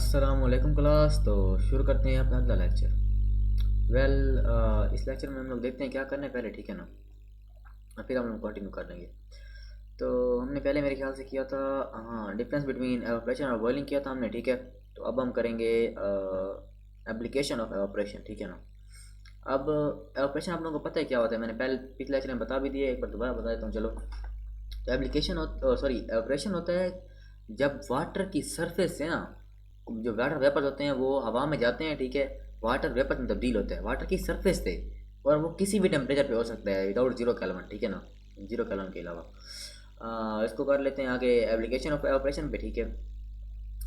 अस्सलामुअलैकुम क्लास। तो शुरू करते हैं अपना अगला लेक्चर। इस लेक्चर में हम लोग देखते हैं क्या करना है पहले, ठीक है ना। और फिर हम लोग कंटिन्यू कर लेंगे। तो हमने पहले मेरे ख्याल से किया था, हाँ, डिफरेंस बिटवीन एवापोरेशन और बॉइलिंग किया था हमने, ठीक है। तो अब हम करेंगे एप्लीकेशन ऑफ एवापोरेशन, ठीक है ना। अब एवापोरेशन आप लोगों को पता है क्या होता है, मैंने पहले पिछले लेक्चर में बता भी दिया, एक बार दोबारा बता देता हूँ चलो। तो एवापोरेशन होता है जब वाटर की सरफेस से ना, जो वाटर वेपर्स होते हैं वो हवा में जाते हैं, ठीक है। वाटर वेपर में तब्दील होता है वाटर की सरफेस से, और वो किसी भी टेम्परेचर पे हो सकता है विदाउट जीरो केल्विन, ठीक है ना, जीरो केल्विन के अलावा। इसको कर लेते हैं आगे एप्लीकेशन ऑफ एवापोरेशन पे, ठीक है।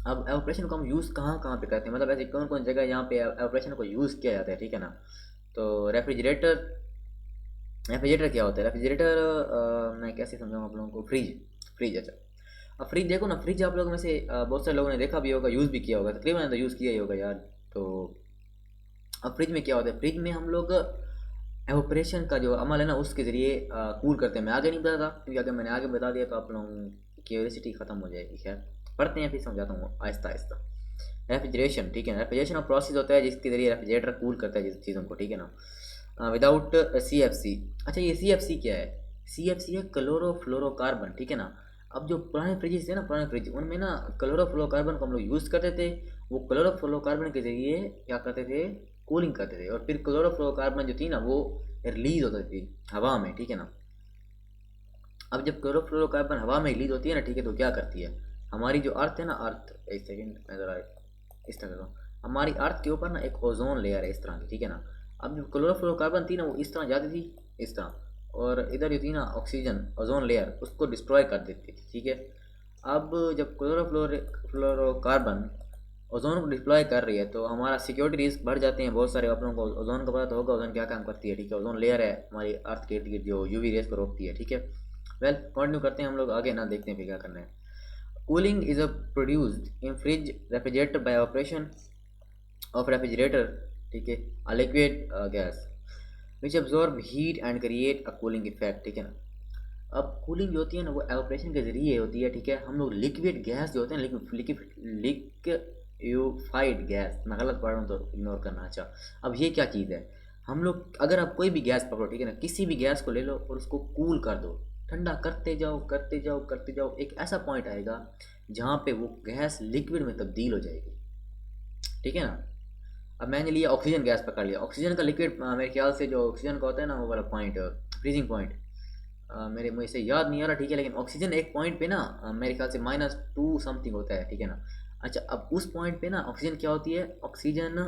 अब एवापोरेशन को हम यूज़ कहाँ कहाँ पे करते हैं, मतलब ऐसी कौन कौन जगह यहाँ पे एवापोरेशन को यूज़ किया जाता है, ठीक है ना। तो रेफ्रिजरेटर, रेफ्रिजरेटर क्या होता है, रेफ्रिजरेटर मैं कैसे समझाऊँ आप लोगों को। फ्रिज, फ्रिज, अच्छा। अब फ्रिज देखो ना, फ्रिज आप लोगों में से बहुत सारे लोगों ने देखा भी होगा, यूज़ भी किया होगा, तकरीबन तो यूज़ किया ही होगा यार। तो अब फ्रिज में क्या होता है, फ्रिज में हम लोग एवोपरेशन का जो अमल है ना उसके ज़रिए कूल करते हैं। मैं आगे नहीं बताता क्योंकि अगर मैंने आगे बता दिया तो आप लोगों की क्यूरियोसिटी ख़त्म हो जाएगी। खैर पढ़ते हैं फिर समझाता हूँ आहिस्ता आहिस्ता। रेफ्रिजरेशन, ठीक है, रेफ्रिजरेशन और प्रोसेस होता है जिसके ज़रिए रेफ्रिजरेटर कूल करता है जिस चीज़ों को, ठीक है ना, विदाउट सी एफ सी। अच्छा, ये सी एफ सी क्या है, सी एफ सी है क्लोरोफ्लोरोकार्बन, ठीक है ना। अब जो पुराने फ्रिज थे ना, पुराने फ्रिज उनमें ना क्लोरोफ्लोरोकार्बन को हम लोग यूज़ करते थे। वो क्लोरोफ्लोरोकार्बन के ज़रिए क्या करते थे, कूलिंग करते थे। और फिर क्लोरोफ्लोरोकार्बन जो थी ना वो रिलीज होती थी हवा में, ठीक है ना। अब जब क्लोरोफ्लोरोकार्बन हवा में रिलीज होती है ना, ठीक है, तो क्या करती है, हमारी जो अर्थ है ना, अर्थ, एक सेकेंड मैं ज़रा इस तरह का, हमारी अर्थ के ऊपर ना एक ओजोन लेयर है इस तरह की, ठीक है ना। अब जो क्लोरोफ्लोरोकार्बन थी ना वो इस तरह जाती थी, इस तरह, और इधर जो थी ना ऑक्सीजन ओजोन लेयर उसको डिस्ट्रॉय कर देती थी, ठीक है। अब जब क्लोरोफ्लोरोकार्बन ओजोन को डिप्लॉय कर रही है तो हमारा सिक्योरिटी रिस्क बढ़ जाते हैं बहुत सारे। आप लोगों को ओजोन का पता तो होगा, ओजोन क्या काम करती है, ठीक है। ओजोन लेयर है हमारी अर्थ के इर्द गिर्द जो यूवी रेस को रोकती है, ठीक है। कंटिन्यू करते हैं हम लोग आगे ना, देखते हैं फिर क्या करना है। Cooling is a produced in fridge refrigerator bye operation of refrigerator, ठीक है, a liquid gas which absorb heat and create a cooling effect, ठीक है ना। अब कूलिंग जो होती है ना वो एवापोरेशन के जरिए होती है, ठीक है। हम लोग लिक्विड गैस जो होते हैं, लिक्विफाइड गैस, मैं गलत पढ़ रहा हूँ तो इग्नोर करना। अच्छा, अब ये क्या चीज़ है, हम लोग अगर आप कोई भी गैस पकड़ो, ठीक है ना, किसी भी गैस को ले लो और उसको कूल कर दो, ठंडा करते जाओ करते जाओ करते जाओ, एक ऐसा पॉइंट आएगा जहाँ पे वो गैस लिक्विड में तब्दील हो जाएगी, ठीक है ना। अब मैंने लिया ऑक्सीजन गैस पकड़ लिया, ऑक्सीजन का लिक्विड, मेरे ख्याल से जो ऑक्सीजन का होता है ना वो वाला पॉइंट, फ्रीजिंग पॉइंट, मेरे मुझे से याद नहीं आ रहा, ठीक है। लेकिन ऑक्सीजन एक पॉइंट पे ना मेरे ख्याल से -2 समथिंग होता है, ठीक है ना। अच्छा, अब उस पॉइंट पे ना ऑक्सीजन क्या होती है, ऑक्सीजन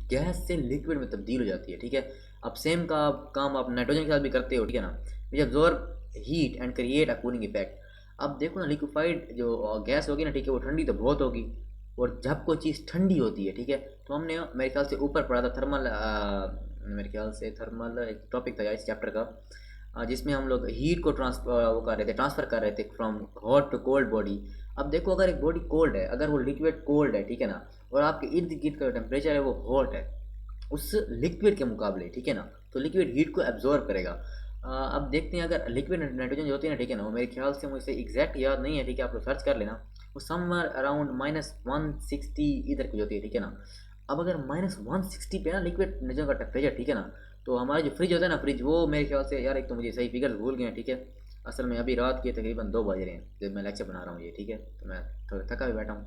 गैस से लिक्विड में तब्दील हो जाती है, ठीक है। अब सेम का काम आप नाइट्रोजन के साथ भी करते हो, ठीक है ना, which absorb heat and create a cooling effect. अब देखो ना, लिक्विफाइड जो गैस होगी ना, ठीक है, वो ठंडी तो बहुत होगी, और जब कोई चीज़ ठंडी होती है, ठीक है, तो हमने मेरे ख्याल से ऊपर पढ़ा था थर्मल, मेरे ख्याल से थर्मल एक टॉपिक था इस चैप्टर का, जिसमें हम लोग हीट को वो कर रहे थे, ट्रांसफ़र कर रहे थे from hot to cold body. अब देखो, अगर एक बॉडी कोल्ड है, अगर वो लिक्विड कोल्ड है, ठीक है ना, और आपके इर्द गिर्द का टेम्परेचर है वो हॉट है उस लिक्विड के मुकाबले, ठीक है ना, तो लिक्विड हीट को एब्जॉर्ब करेगा। अब देखते हैं, अगर लिक्विड नाइट्रोजन जो होती है ना, ठीक है ना, वो मेरे ख्याल से मुझे एग्जैक्ट याद नहीं है, ठीक है, आप लोग सर्च कर लेना, वो समवेयर अराउंड -160 इधर की होती है, ठीक है ना। अब अगर -160 पे ना लिक्विड नाइट्रोजन का टेम्परेचर, ठीक है ना, तो हमारा जो फ्रिज होता है ना, फ्रिज वो मेरे ख्याल से यार, एक तो मुझे सही फिगर भूल गए हैं, ठीक है। असल में अभी रात के तकरीबन 2 बज रहे हैं जब मैं लेक्चर बना रहा हूँ ये, ठीक है, तो मैं थोड़ा थका भी बैठा हूँ।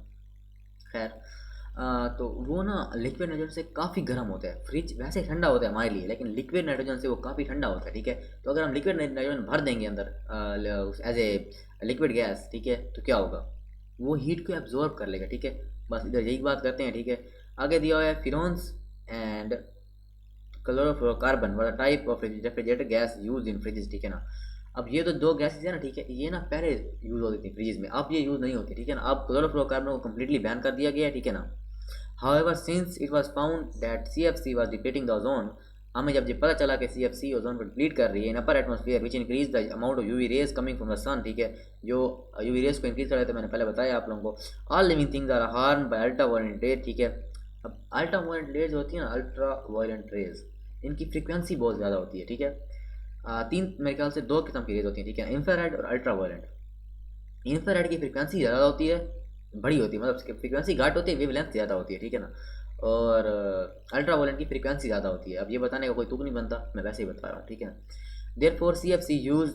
खैर, तो वो ना लिक्विड नाइट्रोजन से काफ़ी गर्म होता है। फ्रिज वैसे ठंडा होता है हमारे लिए, लेकिन लिक्विड नाइट्रोजन से वो काफ़ी ठंडा होता है, ठीक है। तो अगर हम लिक्विड नाइट्रोजन भर देंगे अंदर एज ए लिक्विड गैस, ठीक है, तो क्या होगा, वो हीट को एब्जॉर्ब कर लेगा, ठीक है। बस इधर यही बात करते हैं, ठीक है। आगे दिया हुआ है फिनॉन्स एंड क्लोरोफ्लोरोकार्बन वाला type of refrigerator gas use in freezes, ठीक है ना। अब ये तो दो गैसेज है ना, ठीक है, ये ना पहले यूज होती थी फ्रिज में, अब ये यूज नहीं होती, ठीक है ना। अब क्लोरोफ्लोरोकार्बन को कम्प्लीटली बैन कर दिया गया है, ठीक है ना। However since it was found that CFC was depleting the ozone, हमें जब ये पता चला कि CFC ओजोन को डिप्लीट कर रही है in upper atmosphere which increase the amount of UV rays coming from the sun, ठीक है, जो यूवी रेज को इंक्रीज कर रहे थे, मैंने पहले बताया आप लोगों को। All living things are harm by ultraviolet rays, ठीक है। अब अल्ट्रा वायलेंट रेज होती है ना, अल्ट्रा वायलेंट रेज, इनकी फ्रीक्वेंसी बहुत ज़्यादा होती है, ठीक है। तीन मेरे ख्याल से दो किस्म की रेज होती है, ठीक है, इंफ्रारेड और अल्ट्रा वायलेंट। इंफ्रारेड की फ्रीक्वेंसी ज़्यादा होती है, बड़ी होती है, मतलब उसकी फ्रीक्वेंसी घाट होती है, वेवलेंथ ज़्यादा होती है, ठीक है ना। और अल्ट्रा वायलेट की फ्रीक्वेंसी ज़्यादा होती है। अब ये बताने का कोई तुक नहीं बनता, मैं वैसे ही बता रहा हूँ, ठीक है। Therefore C F C use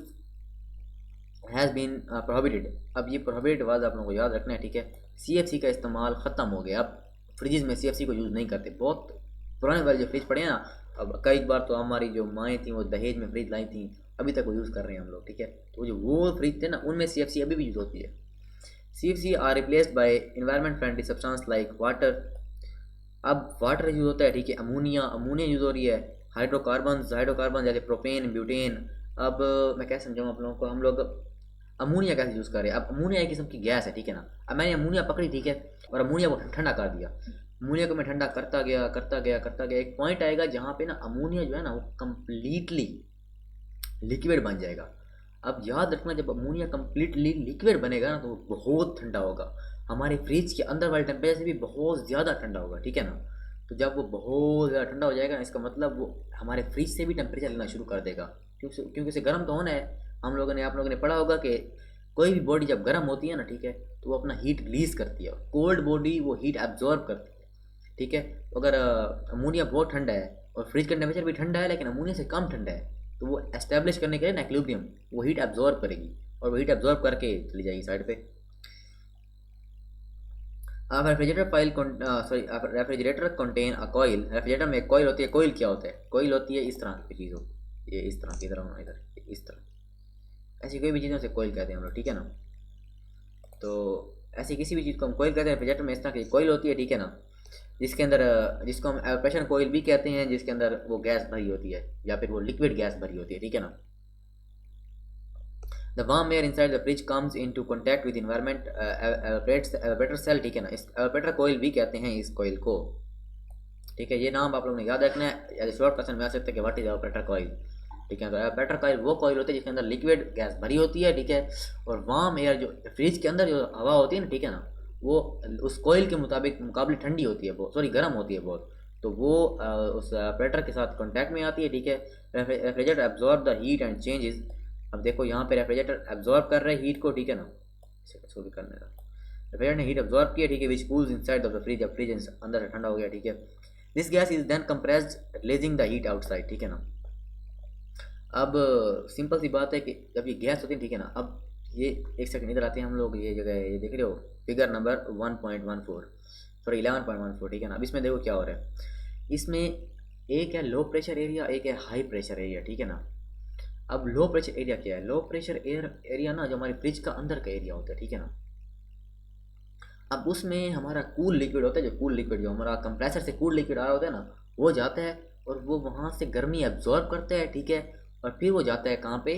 has been prohibited. अब ये प्रोहिबिटेड वाज आप लोगों को याद रखना है, ठीक है। सी एफ सी का इस्तेमाल ख़त्म हो गया, अब फ्रिज में सी एफ सी को यूज़ नहीं करते। बहुत पुराने वाले जो फ्रिज पड़े हैं ना, अब कई बार तो हमारी जो माएँ थी वो दहेज में फ्रिज लाई थी, अभी तक वो यूज़ कर रहे हैं हम लोग, ठीक है। तो जो वो फ्रिज थे ना, उनमें सी एफ सी अभी भी यूज़ होती है। C F C are replaced by environment friendly substance like water. अब वाटर यूज़ होता है, ठीक है। अमोनिया अमोनिया यूज़ हो रही है। हाइड्रोकार्बन जैसे प्रोपेन, ब्यूटेन। अब मैं क्या समझाऊँ आप लोगों को, हम लोग अमोनिया कैसे यूज़ कर रहे हैं। अब अमोनिया एक किस्म की गैस है, ठीक है ना। अब मैंने अमोनिया पकड़ी, ठीक है, और अमोनिया को ठंडा कर दिया। अमोनिया को मैं ठंडा करता गया, एक पॉइंट आएगा जहाँ पे ना अमोनिया जो है ना वो कम्प्लीटली लिक्विड बन जाएगा। अब याद रखना, जब अमोनिया कम्प्लीटली लिक्विड बनेगा ना तो वो बहुत ठंडा होगा, हमारे फ्रिज के अंदर वाले टेम्परेचर से भी बहुत ज़्यादा ठंडा होगा, ठीक है ना। तो जब वो बहुत ज़्यादा ठंडा हो जाएगा ना, इसका मतलब वो हमारे फ्रिज से भी टेम्परेचर लेना शुरू कर देगा, क्योंकि उसे गर्म तो होना है। आप लोगों ने पढ़ा होगा कि कोई भी बॉडी जब गर्म होती है ना, ठीक है, तो वो अपना हीट रिलीज करती है। कोल्ड बॉडी वो हीट एब्जॉर्ब करती है, ठीक है। तो अगर अमोनिया बहुत ठंडा है और फ्रिज का टेम्परेचर भी ठंडा है लेकिन अमोनिया से कम ठंडा है, तो वो एस्टेब्लिश करने के लिए ना इक्विलिब्रियम, वो हीट एब्जॉर्ब करेगी और वो हीट एब्जॉर्ब करके चली जाएगी साइड पे। अब refrigerator contain a coil. Refrigerator में कॉइल होती है। कॉइल क्या होता है? कॉइल होती है इस तरह की चीज़ हो, ये इस तरह की, इधर इधर इस तरह, ऐसी कोई भी चीज़ों से कॉइल कहते हैं हम लोग, ठीक है ना। तो ऐसी किसी भी चीज़ को हम कॉइल कहते हैं। रेफ्रिजरेटर में इस तरह की कॉइल होती है, ठीक है ना, जिसके अंदर जिसको हम प्रेशर कॉइल भी कहते हैं, जिसके अंदर वो गैस भरी होती है या फिर वो लिक्विड गैस भरी होती है, ठीक है ना। The warm air inside the fridge comes into contact with environment, evaporates the evaporator cell, ठीक है ना। इस एवापोरेटर कॉइल भी कहते हैं इस कॉइल को, ठीक है। ये नाम आप लोगों ने याद रखना है, या शॉर्ट क्वेश्चन में आ सकता है कि व्हाट इज एवापोरेटर कॉइल, ठीक है। तो एवापोरेटर कॉइल वो कॉइल होती है जिसके अंदर लिक्विड गैस भरी होती है, ठीक है। और वार्म एयर जो फ्रिज के अंदर जो हवा होती है ना, ठीक है ना, वो उस कॉइल के मुकाबले ठंडी होती है बहुत, सॉरी गर्म होती है बहुत, तो वो उस एवापोरेटर के साथ कांटेक्ट में आती है, ठीक है। Refrigerator absorb the heat and changes. अब देखो यहाँ पे रेफ्रिजरेटर एब्जॉर्ब कर रहे हैं हीट को, ठीक है ना, इसे इसको भी करने का। रेफ्रिजरेटर ने हीट एब्जॉर्ब किया, ठीक है, which cools inside of the fridge. अब फ्रिज अंदर से ठंडा हो गया, ठीक है। This gas is then compressed releasing the heat outside, ठीक है ना। अब सिंपल सी बात है कि जब ये गैस होती है, ठीक है ना, अब ये एक सेकंड इधर आते हैं हम लोग, ये जगह ये देख रहे हो फिगर नंबर 1.14, सॉरी 11.14, ठीक है ना। अब इसमें देखो क्या हो रहा है, इसमें एक है लो प्रेशर एरिया, एक है हाई प्रेशर एरिया, ठीक है ना। अब लो प्रेशर एरिया क्या है? लो प्रेशर एरिया ना जो हमारी फ्रिज का अंदर का एरिया होता है, ठीक है ना। अब उसमें हमारा कूल लिक्विड होता है, जो कूल लिक्विड जो हमारा कंप्रेसर से कूल लिक्विड आ रहा होता है ना, वो जाता है और वो वहाँ से गर्मी एब्जॉर्ब करता है, ठीक है। और फिर वो जाता है कहाँ पे?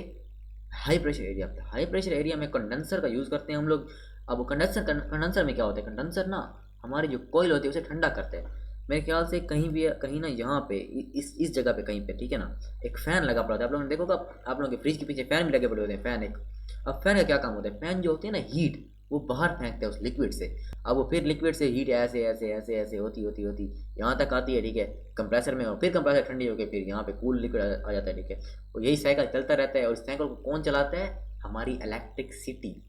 हाई प्रेशर एरिया पे। हाई प्रेशर एरिया में कंडेंसर का यूज़ करते हैं हम लोग। अब वो कंडेंसर में क्या होता है? कंडेंसर ना हमारी जो कोयल होती है उसे ठंडा करते हैं। मेरे ख्याल से कहीं भी कहीं ना यहाँ पे इस जगह पे कहीं पे, ठीक है ना, एक फ़ैन लगा पड़ा होता है। आप लोगों ने देखोगा, आप लोगों के फ्रिज के पीछे फ़ैन भी लगे पड़े होते हैं, फ़ैन एक। अब फ़ैन का क्या काम होता है? फ़ैन जो होती है ना हीट, वो बाहर फेंकते हैं उस लिक्विड से। अब वो फिर लिक्विड से हीट ऐसे ऐसे ऐसे ऐसे होती यहाँ तक आती है, ठीक है, कंप्रेसर में। और फिर कंप्रेसर ठंडी होकर फिर यहाँ पे कूल लिक्विड आ जाता है, ठीक है। और यही साइकिल चलता रहता है। और इस साइकिल को कौन चलाता है? हमारी इलेक्ट्रिसिटी,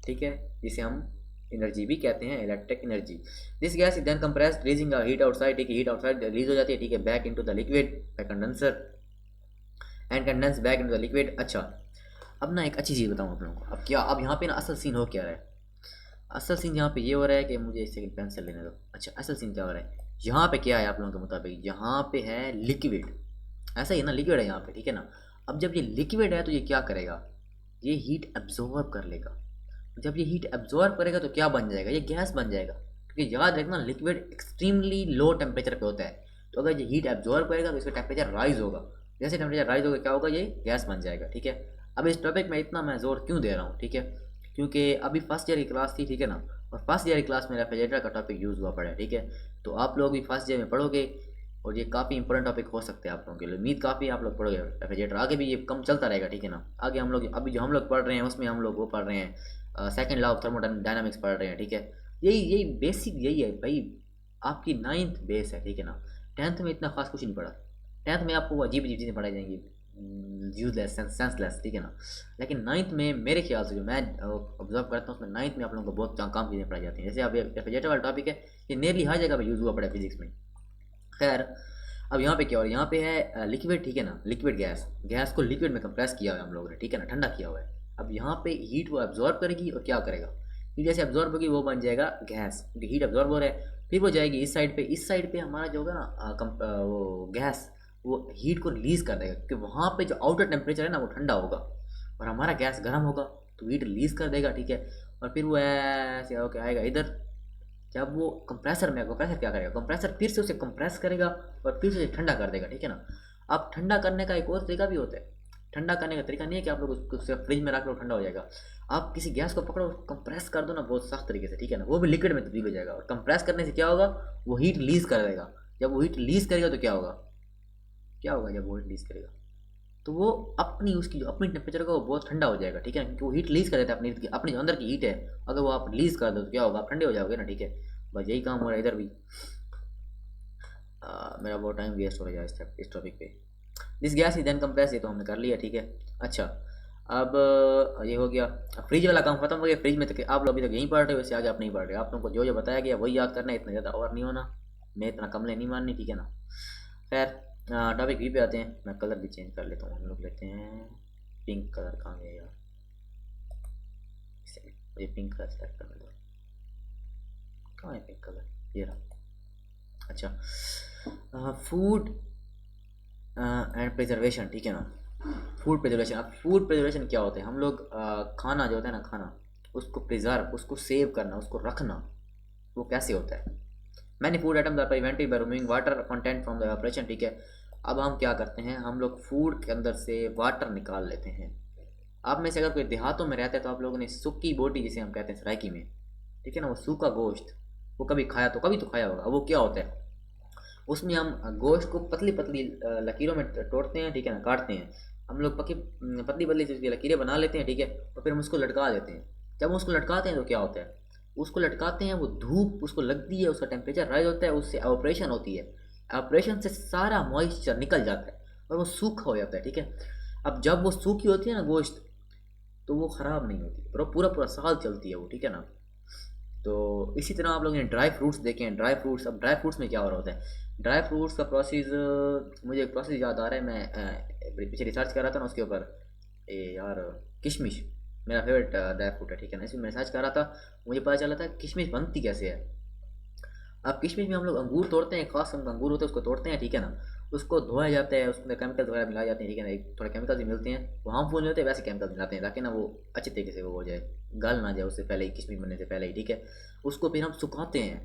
ठीक है, जिसे हम एनर्जी भी कहते हैं, electric energy. This gas is then compressed releasing heat outside, ठीक है, हीट आउटसाइड रिलीज हो जाती है, ठीक है, back into the liquid bye condenser and condense back into the liquid. अच्छा, अब ना एक अच्छी चीज़ बताऊँ आप लोगों को। अब क्या, अब यहाँ पे ना असल सीन हो क्या रहा है? असल सीन यहाँ पे ये हो रहा है कि मुझे एक सेकंड पेंसिल लेने दो। अच्छा, असल सीन क्या हो रहा है यहाँ पे? क्या है आप लोगों के मुताबिक? यहाँ पे है लिक्विड, ऐसा ही है ना, लिक्विड है यहाँ पे, ठीक है ना। अब जब ये लिक्विड है तो ये क्या करेगा? ये हीट एब्जॉर्ब कर लेगा। जब ये हीट एब्जॉर्ब करेगा तो क्या बन जाएगा? ये गैस बन जाएगा, क्योंकि याद रखना लिक्विड एक्सट्रीमली लो टेम्परेचर पे होता है। तो अगर ये हीट एब्जॉर्ब करेगा तो इसका टेम्परेचर राइज होगा। जैसे टेम्परेचर राइज होगा क्या होगा? ये गैस बन जाएगा, ठीक है। अब इस टॉपिक में इतना मैं जोर क्यों दे रहा हूँ, ठीक है, क्योंकि अभी फर्स्ट ईयर की क्लास थी, ठीक है ना, और फर्स्ट ईयर की क्लास में रेफ्रिजरेटर का टॉपिक यूज़ हुआ पड़ा है, ठीक है। तो आप लोग भी फर्स्ट ईयर में पढ़ोगे और ये काफ़ी इंपॉर्टेंट टॉपिक हो सकते हैं आप लोगों के लिए। उम्मीद काफ़ी आप लोग पढ़ोगे रेफ्रिजरेटर, आगे भी ये कम चलता रहेगा, ठीक है ना। आगे हम लोग अभी जो हम लोग पढ़ रहे हैं उसमें हम लोग वो पढ़ रहे हैं सेकंड लॉ ऑफ थर्मोडायनामिक्स पढ़ रहे हैं, ठीक है। यही यही बेसिक यही है भाई, आपकी 9th बेस है, ठीक है ना। 10th में इतना खास कुछ नहीं पढ़ा। 10th में आपको अजीब अजीब चीज़ें पढ़ाई जाएंगी, यूजलेस सेंसलेस, ठीक है ना। लेकिन नाइन्थ में मेरे ख्याल से जो मैं ऑब्जर्व करता हूँ उसमें नाइन्थ में आप लोगों को बहुत काम चीज़ें पढ़ाई जाती हैं। जैसे अब रेफ्रिजरेटर वाला टॉपिक है, ये नियरली हर जगह पे यूज़ हुआ पड़ा है फिजिक्स में। खैर, अब यहाँ पे क्या हो रहा है, यहाँ पे है लिक्विड, ठीक है ना, लिक्विड गैस, गैस को लिक्विड में कंप्रेस किया हुआ है हम लोगों ने, ठीक है ना, ठंडा किया हुआ है। अब यहाँ पे हीट वो एब्जॉर्ब करेगी और क्या करेगा, हीट जैसे एब्जॉर्ब होगी वो बन जाएगा गैस, क्योंकि हीट एब्जॉर्ब हो रहा है। फिर वो जाएगी इस साइड पे, इस साइड पे हमारा जो होगा ना वो गैस, वो हीट को रिलीज कर देगा, क्योंकि वहाँ पे जो आउटर टेम्परेचर है ना वो ठंडा होगा और हमारा गैस गर्म होगा, तो हीट रिलीज कर देगा, ठीक है। और फिर वो ऐसे होके आएगा इधर। जब वो कंप्रेसर में, कंप्रेसर क्या करेगा, कंप्रेसर फिर से उसे कंप्रेस करेगा और फिर से ठंडा कर देगा, ठीक है ना। अब ठंडा करने का एक और तरीका भी होता है। ठंडा करने का तरीका नहीं है कि आप लोग उसको सिर्फ फ्रिज में रख लो ठंडा हो जाएगा। आप किसी गैस को पकड़ो, कंप्रेस कर दो ना बहुत सख्त तरीके से, ठीक है ना, वो भी लिक्विड में तब्दील हो जाएगा। और कंप्रेस करने से क्या होगा, वो हीट रिलीज कर देगा। जब वो हीट रिलीज करेगा तो क्या होगा, क्या होगा जब वो हीट रिलीज करेगा, तो वो अपनी उसकी जो अपनी टेम्परेचर का वो बहुत ठंडा हो जाएगा, ठीक है, क्योंकि वो हीट रिलीज कर देता है अपनी अपनी जो अंदर की हीट है। अगर वो आप रिलीज कर दो तो क्या होगा, आप ठंडे हो जाओगे ना, ठीक है। बस यही काम हो रहा है इधर भी। मेरा बहुत टाइम वेस्ट हो गया इस टॉपिक पे। This gas is then compress, ये तो हमने कर लिया, ठीक है। अच्छा, अब ये हो गया, फ्रिज वाला काम खत्म हो गया। फ्रिज में तो आप लोग अभी तक यहीं पढ़ रहे हो, वैसे आगे आप नहीं पढ़ रहे। आप लोगों को जो जो बताया गया वही याद करना है, इतना ज़्यादा और नहीं होना, मैं इतना कमले नहीं माननी, ठीक है ना। खैर, टॉपिक भी पे आते हैं। मैं कलर भी चेंज कर लेता हूँ, हम लोग लेते हैं पिंक कलर। कहाँ गया यार, ये पिंक कलर सेलेक्ट करने दो, कहाँ है पिंक कलर, ये रहा। अच्छा, फूड एंड प्रिजर्वेशन, ठीक है ना, फूड प्रिजर्वेशन। अब फूड प्रिजर्वेशन क्या होता है, हम लोग खाना जो होता है ना, खाना उसको प्रिजर्व, उसको सेव करना, उसको रखना, वो कैसे होता है। Many food items are prevented by removing water content from the evaporation, ठीक है। अब हम क्या करते हैं, हम लोग फूड के अंदर से वाटर निकाल लेते हैं। आप में से अगर कोई देहातों में रहता है तो आप लोगों ने सूखी बोटी जिसे हम कहते हैं सराइकी में, ठीक है ना, वो सूखा गोश्त, वो कभी खाया तो कभी तो खाया होगा। वो क्या होता है, उसमें हम गोश्त को पतली पतली लकीरों में तोड़ते हैं, ठीक है ना, काटते हैं। हम लोग पकी पतली पतली उसकी लकीरें बना लेते हैं, ठीक है। और फिर हम उसको लटका देते हैं। जब हम उसको लटकाते हैं तो क्या होता है, उसको लटकाते हैं, वो धूप उसको लगती है, उसका टेम्परेचर राइज होता है, उससे एवोपरेशन होती है। एवोपरेशन से सारा मॉइस्चर निकल जाता है और वो सूखा हो जाता है, ठीक है। अब जब वो सूखी होती है ना गोश्त, तो वो ख़राब नहीं होती, पर पूरा पूरा साल चलती है वो, ठीक है ना। तो इसी तरह आप लोगों ने ड्राई फ्रूट्स देखे हैं, ड्राई फ्रूट्स। अब ड्राई फ्रूट्स में क्या हो रहा होता है, ड्राई फ्रूट्स का प्रोसेस, मुझे एक प्रोसेस याद आ रहा है। मैं पीछे रिसर्च कर रहा था ना उसके ऊपर, ये यार, किशमिश मेरा फेवरेट ड्राई फ्रूट है, ठीक है ना। इसमें मैं रिसर्च कर रहा था, मुझे पता चला था किशमिश बनती कैसे है। अब किशमिश में हम लोग अंगूर तोड़ते हैं, खास हम अंगूर होते हैं उसको तोड़ते हैं, ठीक है ना। उसको धोया जाता है, उसमें केमिकल्स वगैरह मिलाए जाते हैं, ठीक है ना। एक थोड़े केमिकल्स भी मिलते हैं, वो हार्मफुल नहीं होते, वैसे केमिकल्स मिलाते हैं ताकि ना वो अच्छे तरीके से वो हो जाए, गल ना जाए उससे पहले ही, किशमिश बनने से पहले ही, ठीक है। उसको फिर हम सुखाते हैं,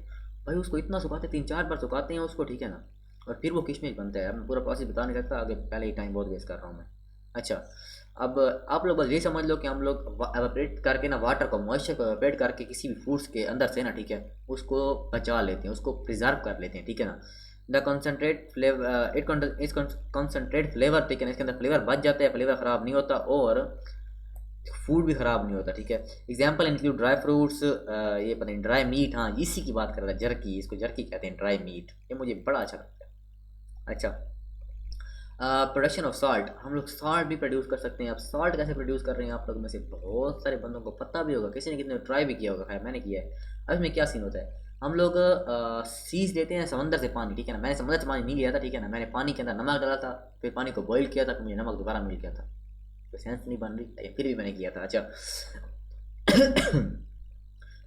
भाई उसको इतना सुखाते हैं, 3-4 बार सुखाते हैं उसको, ठीक है ना। और फिर वो किशमिश बनता है। अब मैं पूरा प्रोसेस बता नहीं सकता आगे, पहले ही टाइम बहुत वेस्ट कर रहा हूँ मैं। अच्छा, अब आप लोग बस ये समझ लो कि हम लोग एवापोरेट करके ना वाटर को, मॉइस्चर को एवापोरेट करके किसी भी फ्रूट्स के अंदर से ना, ठीक है, उसको बचा लेते हैं, उसको प्रिजर्व कर लेते हैं, ठीक है ना। The concentrate flavour it concentrate flavour, ठीक है ना, इसके अंदर फ्लेवर बच जाता है, फ्लेवर ख़राब नहीं होता और फूड भी ख़राब नहीं होता, ठीक है। एग्जाम्पल इंक्लूड ड्राई फ्रूट्स, ये पता नहीं, ड्राई मीट, हाँ इसी की बात कर रहा था, जर्की, इसको जर्की कहते हैं, ड्राई मीट, ये मुझे बड़ा अच्छा लगता है। अच्छा, प्रोडक्शन ऑफ साल्ट, हम लोग साल्ट भी प्रोड्यूस कर सकते हैं। अब साल्ट कैसे प्रोड्यूस कर रहे हैं, आप लोग में से बहुत सारे बंदों को पता भी होगा, किसी ने किसी ने ट्राई भी किया होगा, खैर मैंने किया है। अब इसमें क्या सीन होता है, हम लोग सीज लेते हैं समंदर से पानी, ठीक है ना। मैंने समंदर से पानी नहीं लिया था, ठीक है ना, मैंने पानी के अंदर नमक डाला था, फिर पानी को बॉईल किया था, तो मुझे नमक दोबारा मिल गया था। तो सेंस नहीं बन रही, फिर भी मैंने किया था। अच्छा,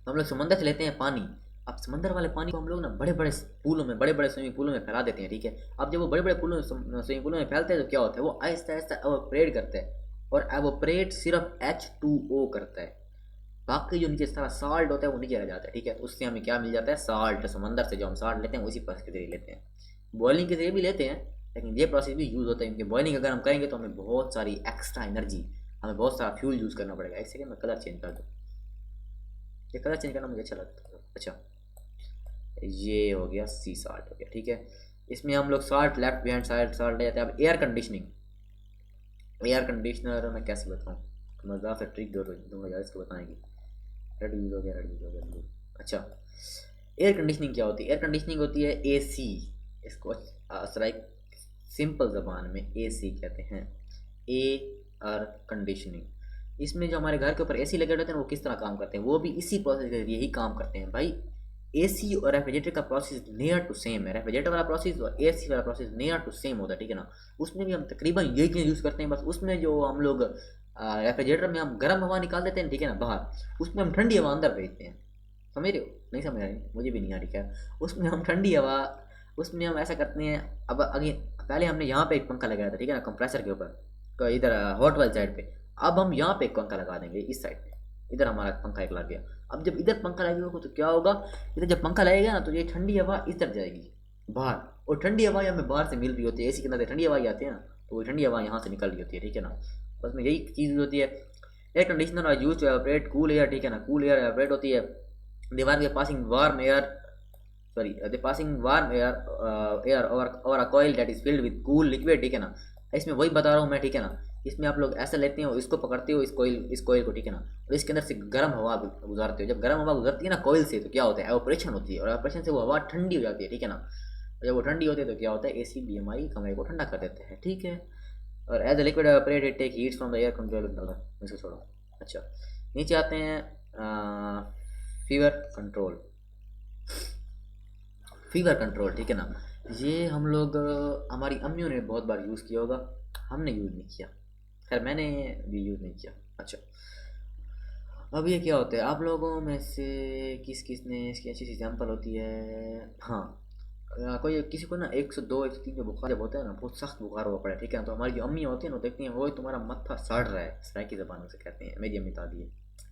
तो हम लोग समंदर से लेते हैं पानी। अब समंदर वाले पानी को हम लोग ना बड़े बड़े पूलों में, बड़े बड़े स्विमिंग पूलों में फैला देते हैं, ठीक है। अब जब वो बड़े बड़े पूलों स्विमिंग पूलों में फैलते हैं तो क्या होता है, वो आहिस्ता आहिस्ता एवोपरेट करता है, और एवोपरेट सिर्फ H2O करता है। बाकी जो नीचे सारा साल्ट होता है वो नीचे रह जाता है, ठीक है। तो उससे हमें क्या मिल जाता है, साल्ट। समंदर से जो हम साल्ट लेते हैं उसी प्रोसेस के जरिए लेते हैं, बॉइलिंग के जरिए भी लेते हैं, लेकिन ये प्रोसेस भी यूज़ होता है, क्योंकि बॉइलिंग अगर हम करेंगे तो हमें बहुत सारी एक्स्ट्रा एनर्जी, हमें बहुत सारा फ्यूल यूज़ करना पड़ेगा। एक सेकेंड में कलर चेंज कर दूँ, ये कलर चेंज करना मुझे अच्छा लगता है। अच्छा, ये हो गया, सी साल्ट हो गया, ठीक है। इसमें हम लोग salt left behind salt salt ले जाते हैं। अब एयर कंडीशनिंग, एयर कंडीशनर मैं कैसे बताऊँ, मज़ा से ट्रिक दूंगा यार इसको बताने की। रेड यूज़ हो गया, रेड यूज़ हो गया, ब्लू। अच्छा, एयर कंडीशनिंग क्या होती है, एयर कंडीशनिंग होती है AC, इसको लाइक सिंपल ज़बान में AC कहते हैं। Air conditioning. इसमें जो हमारे घर के ऊपर एसी लगे रहते हैं वो किस तरह काम करते हैं, वो भी इसी प्रोसेस के जरिए ही काम करते हैं भाई। एसी और रेफ्रिजरेटर का प्रोसेस नियर टू सेम है, रेफ्रिजरेटर वाला प्रोसेस और एसी वाला प्रोसेस नियर टू सेम होता है, ठीक है ना। उसमें भी हम तकरीबन यही चीज़ यूज़ करते हैं, बस उसमें जो हम लोग रेफ्रिजरेटर में हम गर्म हवा निकाल देते हैं, ठीक है ना, बाहर, उसमें हम ठंडी हवा अंदर भेजते हैं। समझ रहे हो? नहीं समझ रहे? मुझे भी नहीं आ रही खैर। उसमें हम ठंडी हवा, उसमें हम ऐसा करते हैं। अब आगे पहले हमने यहाँ पे एक पंखा लगाया था, ठीक है ना, कंप्रेसर के ऊपर इधर हॉट वाली साइड पे। अब हम यहाँ पे एक पंखा लगा देंगे इस साइड पे, इधर हमारा पंखा एक लग गया। अब जब इधर पंखा लगेगा तो क्या होगा, इधर जब पंखा लगेगा ना तो ये ठंडी हवा इधर जाएगी बाहर, और ठंडी हवा हमें बाहर से मिल रही होती है, एसी के अंदर ठंडी हवा ही आती है ना, तो वो ठंडी हवा यहाँ से निकल रही होती है, ठीक है ना। बस में यही चीज़ होती है। Air conditioner are used to evaporate cool air, ठीक है ना, कूल एयर एवपोरेट होती है। दीवार के passing warm air, sorry, the passing warm air over a coil that is filled with cool liquid, ठीक है ना। इसमें वही बता रहा हूँ मैं, ठीक है ना। इसमें आप लोग ऐसा लेते हो, इसको पकड़ते हो, इस कोयल को, ठीक है ना, और इसके अंदर से गर्म हवा गुजारते हो। जब गर्म हवा गुजरती है ना कोयल से, तो क्या होता है, एवापोरेशन होती है, और एवापोरेशन से वो हवा ठंडी हो जाती है, ठीक है ना। और जब वो ठंडी होती है तो क्या होता है, एसी भी हमारी कमरे को ठंडा कर देते हैं, ठीक है। और as a liquid evaporate it take heat from the air control, इसको छोड़ो। अच्छा, नीचे आते हैं फीवर कंट्रोल। फीवर कंट्रोल, ठीक है ना, ये हम लोग हमारी अम्मियों ने बहुत बार यूज़ किया होगा, हमने यूज़ नहीं किया, खैर मैंने भी यूज़ नहीं किया। अच्छा, अब ये क्या होता है, आप लोगों में से किस किस ने इसकी अच्छी सी एग्जाम्पल होती है। हाँ, कोई किसी को ना 102 103 जो बुखार जब होता है ना, बहुत सख्त बुखार हुआ पड़ा है, ठीक है ना, तो हमारी जो अम्मी होती है ना, वो देखती हैं वो तुम्हारा मत्था सड़ रहा है, सराय की ज़बानों से कहते हैं, मेरी अम्मी दादी है।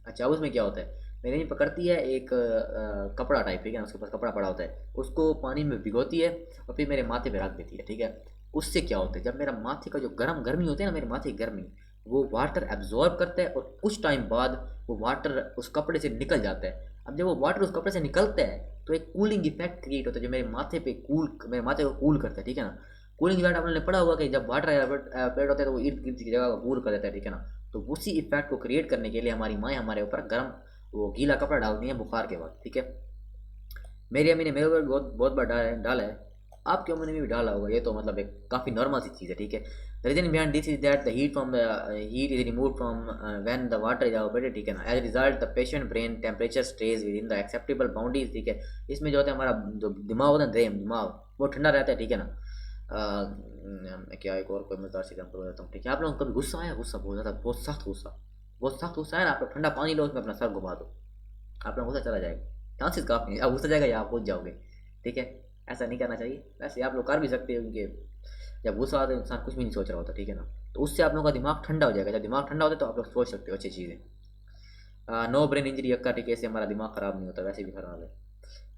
अच्छा, अब उसमें क्या होता है, मेरी अम्मी पकड़ती है एक कपड़ा टाइप, ठीक है ना, उसके पास कपड़ा पड़ा होता है, उसको पानी में भिगोती है और फिर मेरे माथे पे रख देती है, ठीक है। उससे क्या होता है, जब मेरा माथे का जो गर्मी होती है ना, मेरे माथे की गर्मी, वो वाटर एब्जॉर्ब करता है, और कुछ टाइम बाद वो वाटर उस कपड़े से निकल जाता है। अब जब वो वाटर उस कपड़े से निकलता है तो एक कूलिंग इफेक्ट क्रिएट होता है, जो मेरे माथे को कूल करता है, ठीक है ना। कूलिंग इफेक्ट आपने पढ़ा होगा कि जब वाटर एवपोरेट होता है तो वो इर्द गिर्द की जगह को कूल कर देता है, ठीक है ना। तो उसी इफेक्ट को क्रिएट करने के लिए हमारी माएँ हमारे ऊपर गर्म वो गीला कपड़ा डालती हैं बुखार के वक्त, ठीक है। मेरी अम्मी ने मेरे ऊपर बहुत बहुत बार डाला है, आपके उम्र ने भी डाला होगा, ये तो मतलब एक काफ़ी नॉर्मल सी चीज़ है, ठीक है। The reason behind this is that the heat is remove from when the water is evaporated, ठीक है ना। As result the patient brain temperature stage within the acceptable boundaries, ठीक है। इसमें जो होता है हमारा जो दिमाग होता है, दिमाग वो ठंडा रहता है, ठीक है ना। क्या एक और कोई मजेदार सी एग्जाम्पल हो जाता हूँ, ठीक है। आप लोगों को कभी गुस्सा आया, गुस्सा बहुत ज़्यादा, बहुत सख्त गुस्सा है ना, आप लोग ठंडा पानी लो, उसमें अपना सर घुमा दो, आप लोग गुस्सा चला जाएगा, चांसेस काफ़ी हैं, अब गुस्सा जाएगा या आप पहुँच जाओगे, ठीक है। ऐसा नहीं करना चाहिए, वैसे आप लोग कर भी सकते हो, क्योंकि जब गुस्सा आता है इंसान कुछ भी नहीं सोच रहा होता, ठीक है ना, तो उससे आप लोगों का दिमाग ठंडा हो जाएगा। जब दिमाग ठंडा होता है तो आप लोग सोच सकते हो अच्छी चीज़ें। नो ब्रेन इंजरी अक्का, ठीक है, इससे हमारा दिमाग ख़राब नहीं होता, वैसे भी ख़राब है।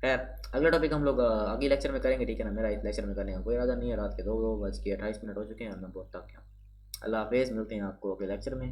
खैर, अगला टॉपिक हम लोग अगले लेक्चर में करेंगे, ठीक है ना। मेरा इस लेक्चर में करने का कोई इरादा नहीं है, रात के 2:28 हो चुके हैं और मैं बहुत थक गया। अल्लाह हाफिज़, मिलते हैं आपको अगले लेक्चर में।